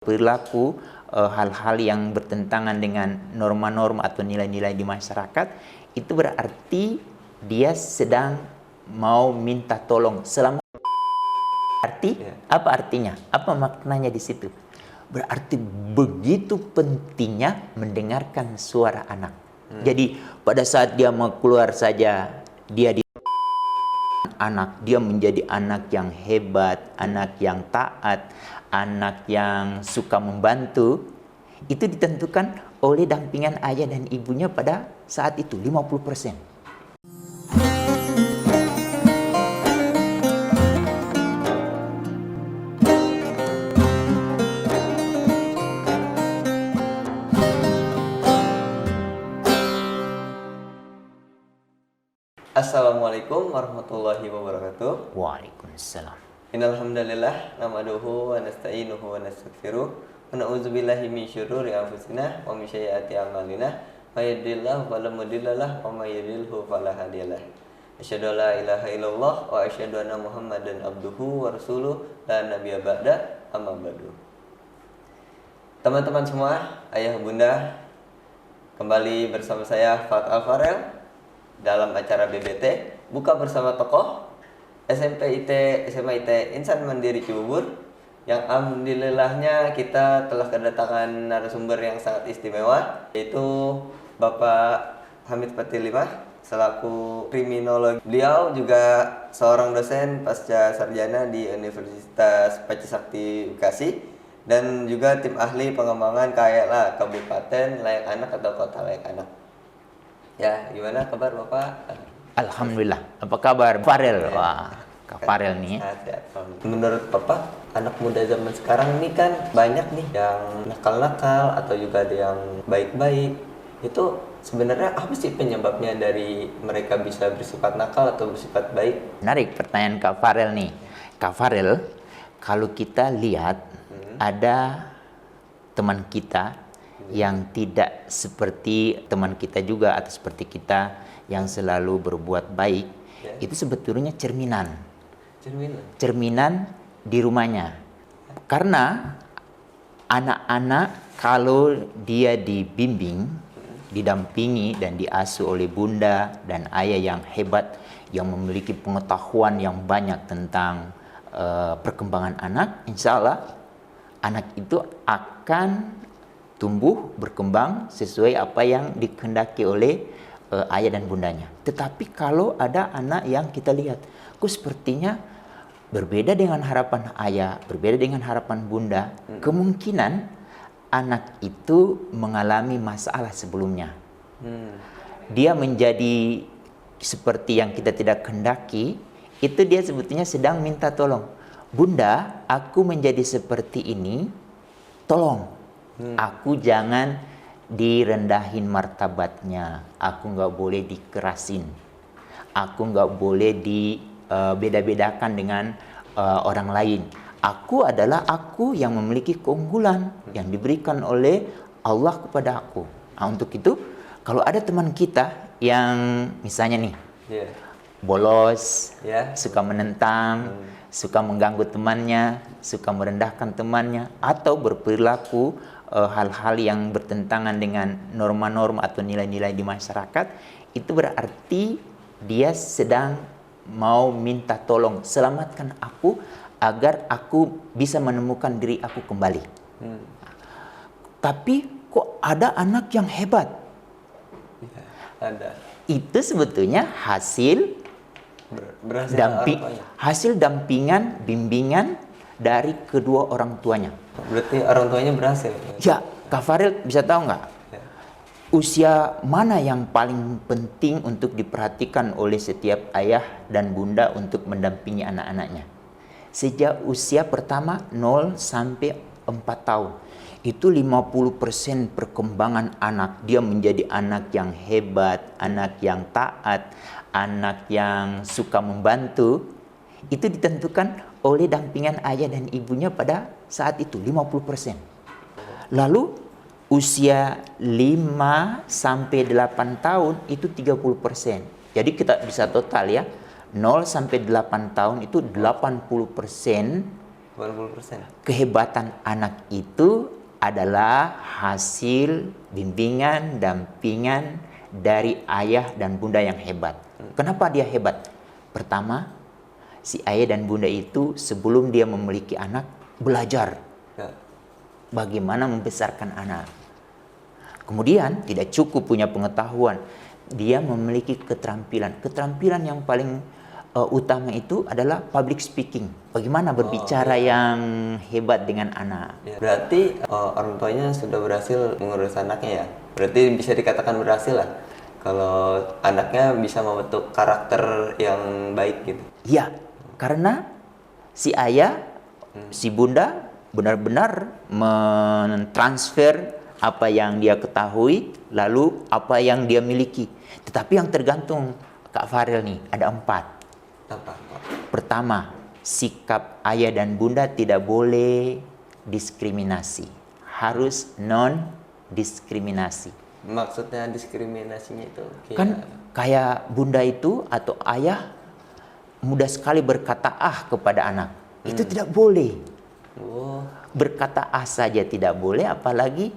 perilaku hal-hal yang bertentangan dengan norma-norma atau nilai-nilai di masyarakat, itu berarti dia sedang mau minta tolong. Selama apa artinya? Apa maknanya di situ? Berarti begitu pentingnya mendengarkan suara anak. Jadi pada saat dia mau keluar saja, dia menjadi anak yang hebat, anak yang taat, anak yang suka membantu. Itu ditentukan oleh dampingan ayah dan ibunya pada saat itu 50%. Assalamualaikum warahmatullahi wabarakatuh. Waalaikumsalam. Innal hamdalillah nahmaduhu wa nasta'inuhu wa nastaghfiruh wa na'udzubillahi min syururi anfusina wa min sayyiati a'malina. May yahdihillahu fala mudhillalah wa may yudhlilhu fala hadiyalah. Asyhadu an la ilaha illallah wa asyhadu anna Muhammadan abduhu wa rasuluh la nabiyya ba'da, amma ba'du. Teman-teman semua, ayah bunda, kembali bersama saya Fat Alfarel dalam acara BBT Buka Bersama Tokoh SMP IT SMA IT Insan Mandiri Cibubur, yang alhamdulillahnya kita telah kedatangan narasumber yang sangat istimewa, yaitu Bapak Hamid Patilimah selaku kriminolog. Beliau juga seorang dosen pasca sarjana di Universitas Pacisakti Bekasi dan juga tim ahli pengembangan KLA Kabupaten Layak Anak atau Kota Layak Anak. Ya, gimana kabar Bapak? Alhamdulillah. Apa kabar Farel? Ya. Wah, Kak Farel nih. Menurut Bapak, anak muda zaman sekarang ini kan banyak nih yang nakal-nakal atau juga ada yang baik-baik. Itu sebenarnya apa sih penyebabnya dari mereka bisa bersifat nakal atau bersifat baik? Menarik pertanyaan Kak Farel nih. Kak Farel, kalau kita lihat ada teman kita yang tidak seperti teman kita juga atau seperti kita yang selalu berbuat baik, itu sebetulnya cerminan di rumahnya. Karena anak-anak kalau dia dibimbing, didampingi dan diasuh oleh bunda dan ayah yang hebat, yang memiliki pengetahuan yang banyak tentang perkembangan anak, insya Allah anak itu akan tumbuh, berkembang sesuai apa yang dikehendaki oleh ayah dan bundanya. Tetapi kalau ada anak yang kita lihat, kok sepertinya berbeda dengan harapan ayah, berbeda dengan harapan bunda, kemungkinan anak itu mengalami masalah sebelumnya. Dia menjadi seperti yang kita tidak kehendaki, itu dia sebetulnya sedang minta tolong. Bunda, aku menjadi seperti ini, tolong. Aku jangan direndahin martabatnya, aku nggak boleh dikerasin, aku nggak boleh dibeda-bedakan dengan orang lain. Aku adalah aku yang memiliki keunggulan yang diberikan oleh Allah kepada aku. Nah, untuk itu, kalau ada teman kita yang misalnya nih bolos, suka menentang, suka mengganggu temannya, suka merendahkan temannya, atau berperilaku hal-hal yang bertentangan dengan norma-norma atau nilai-nilai di masyarakat, itu berarti dia sedang mau minta tolong, selamatkan aku agar aku bisa menemukan diri aku kembali. Tapi kok ada anak yang hebat? Ada. Itu sebetulnya hasil dampingan, bimbingan dari kedua orang tuanya. Berarti orang tuanya berhasil? Ya, Kak Farel bisa tahu nggak? Usia mana yang paling penting untuk diperhatikan oleh setiap ayah dan bunda untuk mendampingi anak-anaknya? Sejak usia pertama 0 sampai 4 tahun. Itu 50% perkembangan anak. Dia menjadi anak yang hebat, anak yang taat, anak yang suka membantu. Itu ditentukan oleh dampingan ayah dan ibunya pada saat itu 50%. Lalu usia 5 sampai 8 tahun itu 30%. Jadi kita bisa total ya, 0 sampai 8 tahun itu 80% 80%. Kehebatan anak itu adalah hasil bimbingan, dampingan dari ayah dan bunda yang hebat. Kenapa dia hebat? Pertama, si ayah dan bunda itu sebelum dia memiliki anak, belajar Ya. bagaimana membesarkan anak. Kemudian tidak cukup punya pengetahuan, dia memiliki keterampilan. Keterampilan yang paling utama itu adalah public speaking. Bagaimana berbicara yang hebat dengan anak. Ya. Berarti orang tuanya sudah berhasil mengurus anaknya ya. Berarti bisa dikatakan berhasil lah. Kalau anaknya bisa membentuk karakter yang baik gitu. Ya, karena si ayah, si bunda benar-benar mentransfer apa yang dia ketahui, lalu apa yang dia miliki. Tetapi yang tergantung Kak Farel nih, ada 4. Apa? Pertama, sikap ayah dan bunda tidak boleh diskriminasi. Harus non-diskriminasi. Maksudnya diskriminasinya itu Kan kayak bunda itu atau ayah mudah sekali berkata ah kepada anak. Itu tidak boleh. Oh, Berkata ah saja tidak boleh, apalagi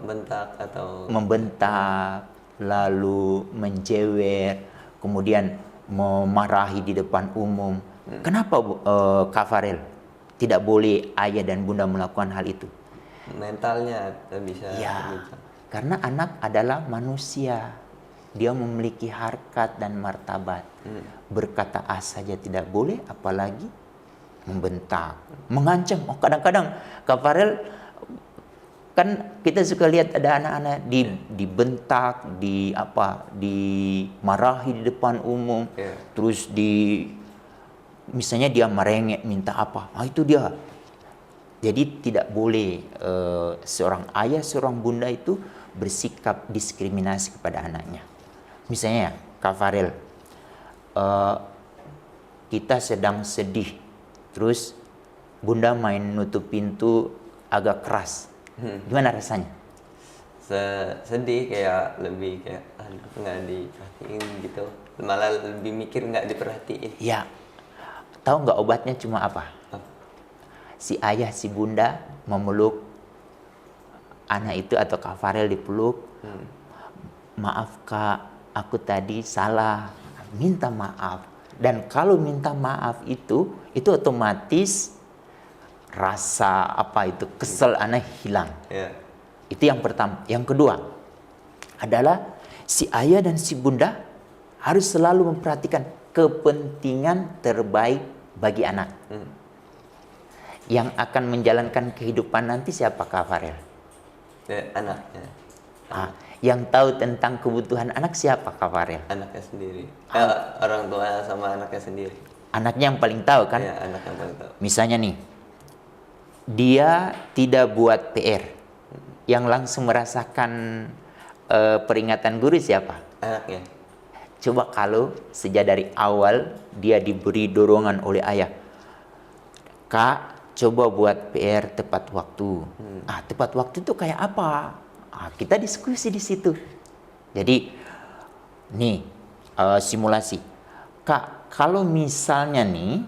bentak atau membentak, lalu menjewer, kemudian memarahi di depan umum. Kenapa Kak Farel tidak boleh ayah dan bunda melakukan hal itu? mentalnya bisa Ya, berbicara. karena anak adalah manusia. Dia memiliki harkat dan martabat. Berkata ah saja tidak boleh, apalagi membentak, mengancam. Oh, kadang-kadang Kak Farel, kan kita suka lihat ada anak-anak dibentak, dimarahi di depan umum, terus misalnya dia merengek minta apa, itu dia. Jadi tidak boleh seorang ayah, seorang bunda itu bersikap diskriminasi kepada anaknya. Misalnya Kak Farel, kita sedang sedih, terus bunda main nutup pintu agak keras. Gimana rasanya? Sedih, kayak lebih kayak aduh nggak diperhatiin gitu, malah lebih mikir nggak diperhatiin. Ya, tahu nggak obatnya cuma apa? Si ayah, si bunda memeluk anak itu atau Kak Farel dipeluk. Maaf Kak, aku tadi salah, minta maaf. Dan kalau minta maaf itu otomatis rasa kesel anak hilang. Ya. Itu yang pertama. Yang kedua adalah si ayah dan si bunda harus selalu memperhatikan kepentingan terbaik bagi anak. Yang akan menjalankan kehidupan nanti siapa Kak Farel? Anaknya. Yang tahu tentang kebutuhan anak siapa Kak Farel? Anaknya sendiri. Orang tua sama anaknya sendiri. Anaknya yang paling tahu kan? Ya, anak yang paling tahu. Misalnya nih, dia tidak buat PR, yang langsung merasakan peringatan guru siapa? Anaknya. Coba kalau sejak dari awal dia diberi dorongan oleh ayah, Kak, coba buat PR tepat waktu. Tepat waktu itu kayak apa? Kita diskusi di situ. Jadi, nih simulasi. Kak, kalau misalnya nih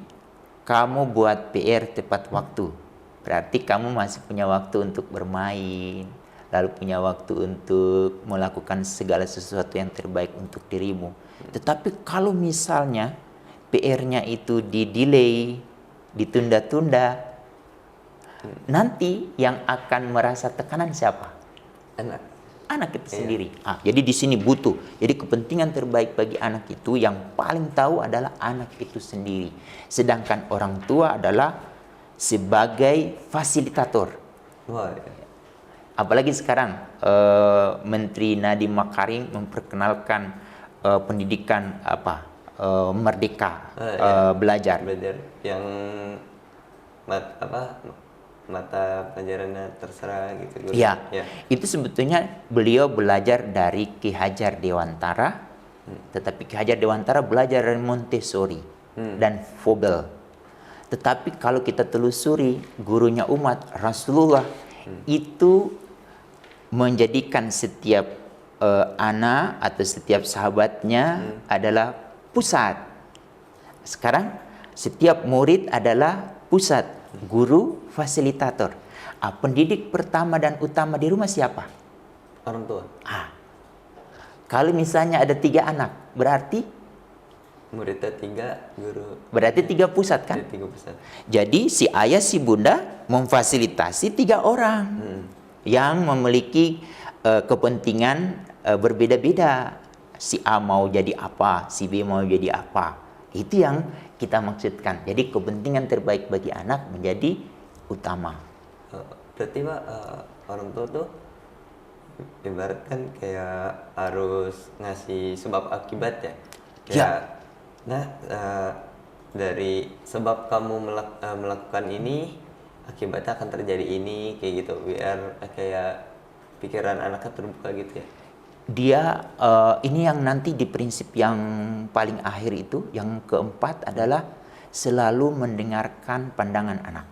kamu buat PR tepat waktu, berarti kamu masih punya waktu untuk bermain, lalu punya waktu untuk melakukan segala sesuatu yang terbaik untuk dirimu. Tetapi kalau misalnya PR-nya itu di-delay, ditunda-tunda, nanti yang akan merasa tekanan siapa? Anak itu sendiri. Jadi di sini butuh. Jadi kepentingan terbaik bagi anak itu yang paling tahu adalah anak itu sendiri. Sedangkan orang tua adalah sebagai fasilitator. Wah, ya. Apalagi sekarang Menteri Nadiem Makarim memperkenalkan pendidikan merdeka belajar. Yang mata pelajarannya terserah gitu. Iya, itu sebetulnya beliau belajar dari Ki Hajar Dewantara, tetapi Ki Hajar Dewantara belajar dari Montessori dan Vogel. Tetapi kalau kita telusuri gurunya umat, Rasulullah itu menjadikan setiap anak atau setiap sahabatnya adalah pusat. Sekarang setiap murid adalah pusat, guru, fasilitator. Pendidik pertama dan utama di rumah siapa? Orang tua. Kalau misalnya ada 3 anak, berarti Muridnya 3, guru. berarti 3 pusat kan? Ada 3 pusat. Jadi si ayah si bunda memfasilitasi 3 orang yang memiliki kepentingan berbeda-beda. Si A mau jadi apa, si B mau jadi apa. Itu yang kita maksudkan. Jadi kepentingan terbaik bagi anak menjadi utama. Berarti Pak, orang tua tuh ibaratkan kayak harus ngasih sebab akibat ya. Kayak, nah dari sebab kamu melakukan ini, akibatnya akan terjadi ini, kayak gitu. Biar kayak pikiran anaknya terbuka gitu ya. Dia ini yang nanti di prinsip yang paling akhir itu, yang keempat adalah selalu mendengarkan pandangan anak.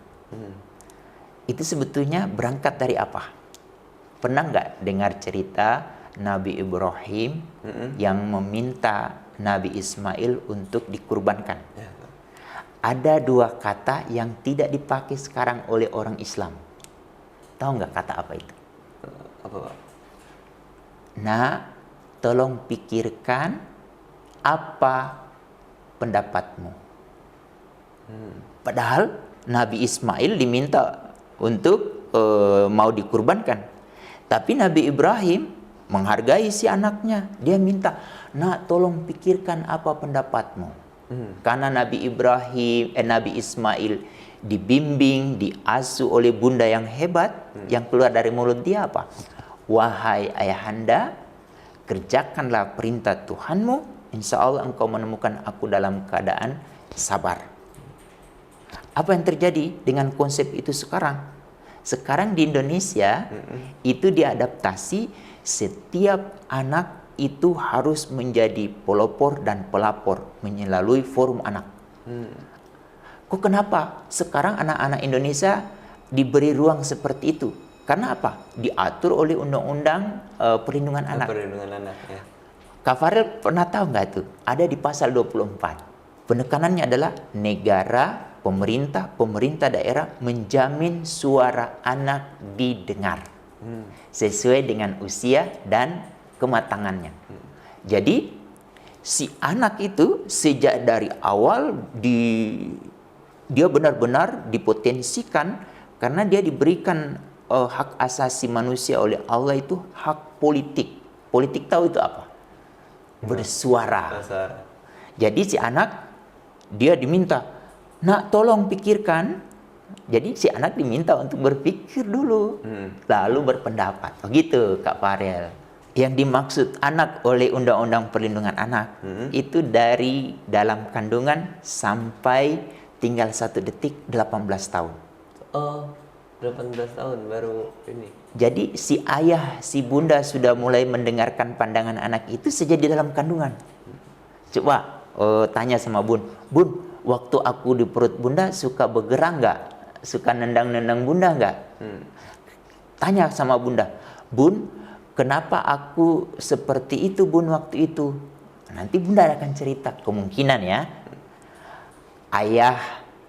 Itu sebetulnya berangkat dari apa? Pernah nggak dengar cerita Nabi Ibrahim yang meminta Nabi Ismail untuk dikurbankan? Ya. Ada 2 kata yang tidak dipakai sekarang oleh orang Islam. Tahu nggak kata apa itu? Apa Pak? Nah, tolong pikirkan apa pendapatmu. Padahal Nabi Ismail diminta untuk mau dikurbankan. Tapi Nabi Ibrahim menghargai si anaknya. Dia minta, nak tolong pikirkan apa pendapatmu. Karena Nabi Ismail dibimbing, diasuh oleh bunda yang hebat, yang keluar dari mulut dia apa? Wahai ayahanda, kerjakanlah perintah Tuhanmu, insya Allah engkau menemukan aku dalam keadaan sabar. Apa yang terjadi dengan konsep itu sekarang? Sekarang di Indonesia itu diadaptasi, setiap anak itu harus menjadi pelopor dan pelapor melalui forum anak. Kok kenapa sekarang anak-anak Indonesia diberi ruang seperti itu? Karena apa? Diatur oleh Undang-Undang Perlindungan Anak. Perlindungan anak ya. Kak Farel pernah tahu nggak tuh? Ada di pasal 24. Penekanannya adalah negara, pemerintah daerah menjamin suara anak didengar sesuai dengan usia dan kematangannya. Jadi si anak itu sejak dari awal dia benar-benar dipotensikan karena dia diberikan hak asasi manusia oleh Allah itu hak politik. Politik tahu itu apa? Bersuara. Jadi si anak dia diminta, nak tolong pikirkan. Jadi si anak diminta untuk berpikir dulu, lalu berpendapat. Begitu Kak Farel. Yang dimaksud anak oleh Undang-Undang Perlindungan Anak itu dari dalam kandungan sampai tinggal 1 detik 18 tahun. Oh, 18 tahun baru ini. Jadi si ayah, si bunda sudah mulai mendengarkan pandangan anak itu sejak di dalam kandungan. Coba tanya sama Bun, waktu aku di perut bunda suka bergerak nggak? Suka nendang-nendang bunda nggak? Tanya sama bunda, Bun, kenapa aku seperti itu Bun waktu itu? Nanti bunda akan cerita, kemungkinan ya. Ayah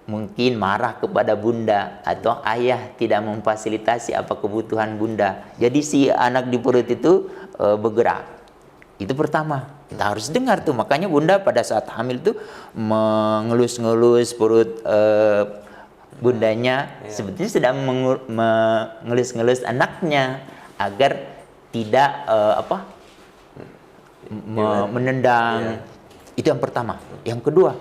mungkin marah kepada bunda atau ayah tidak memfasilitasi apa kebutuhan bunda. Jadi si anak di perut itu bergerak. Itu pertama. Kita harus dengar tuh. Makanya bunda pada saat hamil tuh mengelus-ngelus perut bundanya. Sebetulnya sedang mengelus-ngelus anaknya agar tidak menendang. Itu yang pertama. Yang kedua,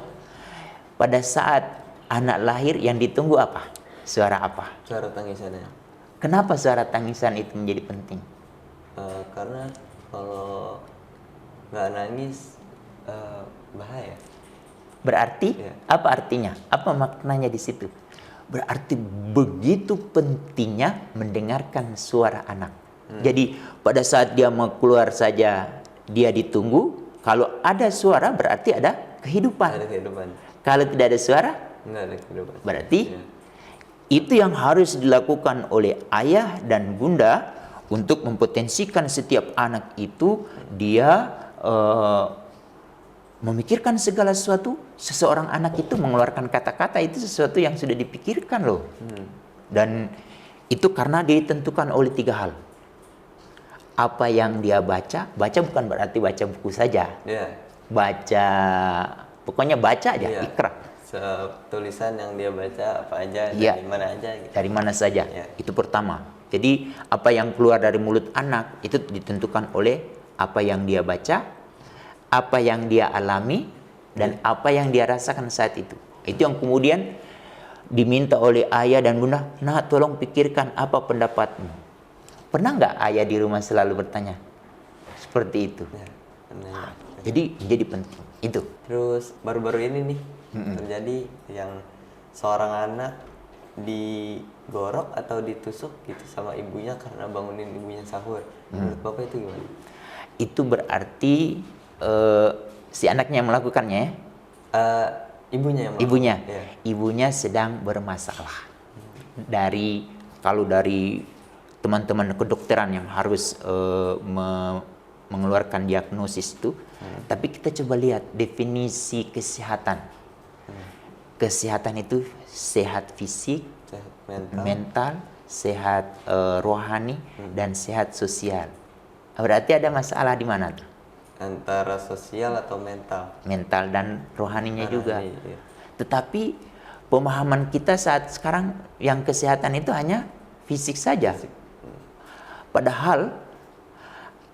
pada saat anak lahir yang ditunggu apa? Suara apa? Suara tangisannya. Kenapa suara tangisan itu menjadi penting? Karena kalau nggak nangis bahaya. Berarti apa artinya? Apa maknanya di situ? Berarti begitu pentingnya mendengarkan suara anak. Jadi pada saat dia mau keluar saja dia ditunggu. Kalau ada suara berarti ada kehidupan. Ada kehidupan. Kalau tidak ada suara, nggak ada kehidupan. Berarti itu yang harus dilakukan oleh ayah dan bunda untuk mempotensikan setiap anak itu dia Memikirkan segala sesuatu, seseorang anak itu mengeluarkan kata-kata itu sesuatu yang sudah dipikirkan loh. Dan itu karena ditentukan oleh 3 hal. Apa yang dia baca bukan berarti baca buku saja. Baca, pokoknya baca aja, ikra. Tulisan yang dia baca apa aja, dari mana aja gitu. Dari mana saja, itu pertama. Jadi apa yang keluar dari mulut anak itu ditentukan oleh apa yang dia baca, apa yang dia alami, dan apa yang dia rasakan saat itu. Itu yang kemudian diminta oleh ayah dan bunda, nah tolong pikirkan apa pendapatmu. Pernah nggak ayah di rumah selalu bertanya seperti itu? Jadi penting itu. Terus baru-baru ini nih terjadi yang seorang anak digorok atau ditusuk gitu sama ibunya karena bangunin ibunya sahur. Menurut Bapak itu gimana? Itu berarti si anaknya yang melakukannya ya? Ibunya yang melakukan. Ibunya sedang bermasalah. Kalau dari teman-teman kedokteran yang harus mengeluarkan diagnosis itu, tapi kita coba lihat definisi kesehatan. Kesehatan itu sehat fisik, Sehat mental, sehat rohani, dan sehat sosial. Berarti ada masalah di mana tuh? Antara sosial atau mental? Mental dan rohaninya juga. Iya. Tetapi pemahaman kita saat sekarang yang kesehatan itu hanya fisik saja. Padahal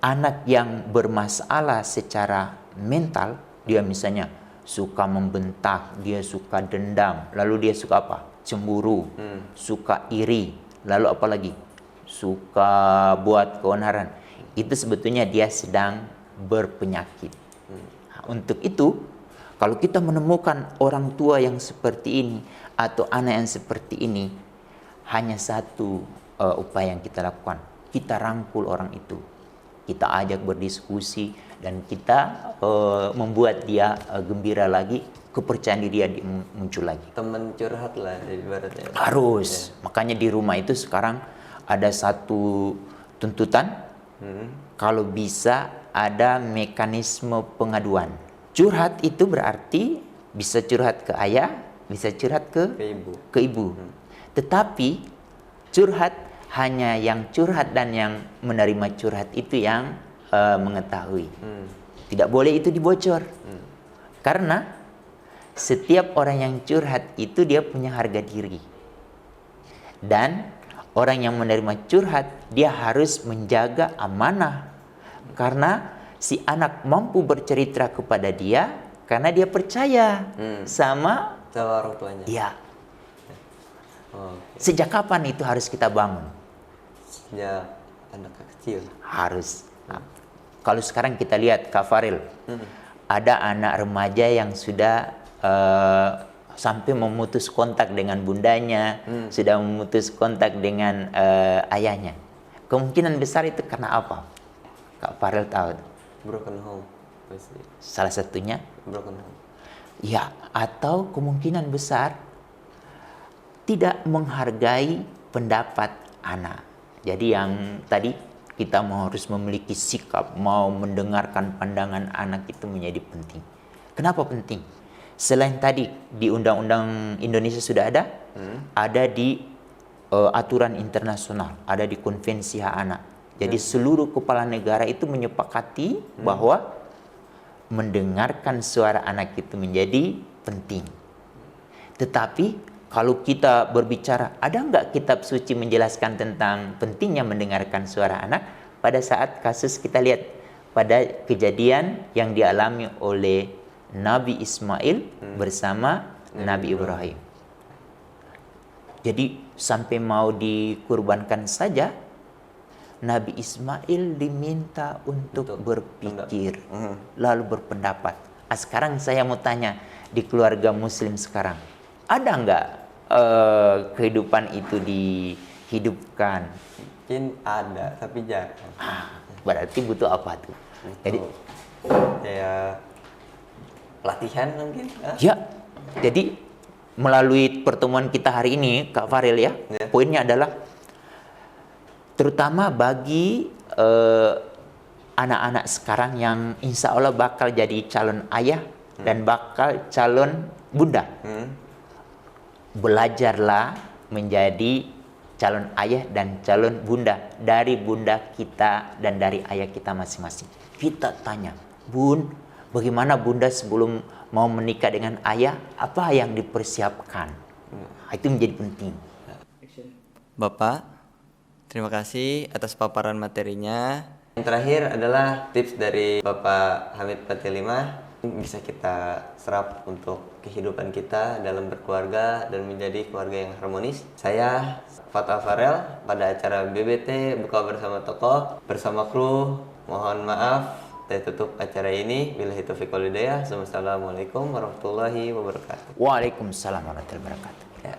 anak yang bermasalah secara mental, dia misalnya suka membentak, dia suka dendam, lalu dia suka apa? Cemburu, suka iri, lalu apa lagi? Suka buat keonaran. Itu sebetulnya dia sedang berpenyakit. Untuk itu, kalau kita menemukan orang tua yang seperti ini atau anak yang seperti ini, hanya satu upaya yang kita lakukan. Kita rangkul orang itu. Kita ajak berdiskusi dan kita membuat dia gembira lagi, kepercayaan diri dia muncul lagi. Teman curhat lah ibaratnya. Harus. Makanya di rumah itu sekarang ada satu tuntutan, kalau bisa ada mekanisme pengaduan. Curhat itu berarti bisa curhat ke ayah, bisa curhat ke ibu. Tetapi curhat hanya yang curhat dan yang menerima curhat itu yang mengetahui. Tidak boleh itu dibocor. Karena setiap orang yang curhat itu dia punya harga diri. Dan orang yang menerima curhat dia harus menjaga amanah. Karena si anak mampu bercerita kepada dia karena dia percaya sama orang tuanya. Iya. Sejak kapan itu harus kita bangun? Sejak anak kecil. Harus. Nah, kalau sekarang kita lihat Kak Faril, ada anak remaja yang sudah sampai memutus kontak dengan bundanya, sudah memutus kontak dengan ayahnya. Kemungkinan besar itu karena apa? Kak Faril tahu? Broken home. Pasti. Salah satunya? Broken home. Ya, atau kemungkinan besar tidak menghargai pendapat anak. Jadi yang tadi kita harus memiliki sikap, mau mendengarkan pandangan anak itu menjadi penting. Kenapa penting? Selain tadi di Undang-Undang Indonesia sudah ada di aturan internasional, ada di Konvensi Hak Anak. Jadi seluruh kepala negara itu menyepakati bahwa mendengarkan suara anak itu menjadi penting. Tetapi kalau kita berbicara, ada nggak kitab suci menjelaskan tentang pentingnya mendengarkan suara anak? Pada saat kasus kita lihat pada kejadian yang dialami oleh Nabi Ismail bersama Nabi Ibrahim. Jadi sampai mau dikurbankan saja, Nabi Ismail diminta untuk berpikir, lalu berpendapat. Sekarang saya mau tanya, di keluarga muslim sekarang, ada nggak kehidupan itu dihidupkan? Mungkin ada, tapi jarang. Berarti butuh apa tuh? Jadi kayak pelatihan mungkin. Ya, jadi melalui pertemuan kita hari ini, Kak Faril ya, poinnya adalah terutama bagi anak-anak sekarang yang insya Allah bakal jadi calon ayah dan bakal calon bunda. Belajarlah menjadi calon ayah dan calon bunda dari bunda kita dan dari ayah kita masing-masing. Kita tanya, Bun, bagaimana bunda sebelum mau menikah dengan ayah? Apa yang dipersiapkan? Itu menjadi penting. Bapak, terima kasih atas paparan materinya. Yang terakhir adalah tips dari Bapak Hamid Fatilima, bisa kita serap untuk kehidupan kita dalam berkeluarga dan menjadi keluarga yang harmonis. Saya Fatal Farel pada acara BBT Buka Bersama Tokoh bersama kru. Mohon maaf, saya tutup acara ini. Billahi taufiq wal hidayah. Wassalamualaikum warahmatullahi wabarakatuh. Waalaikumsalam warahmatullahi wabarakatuh. Ya.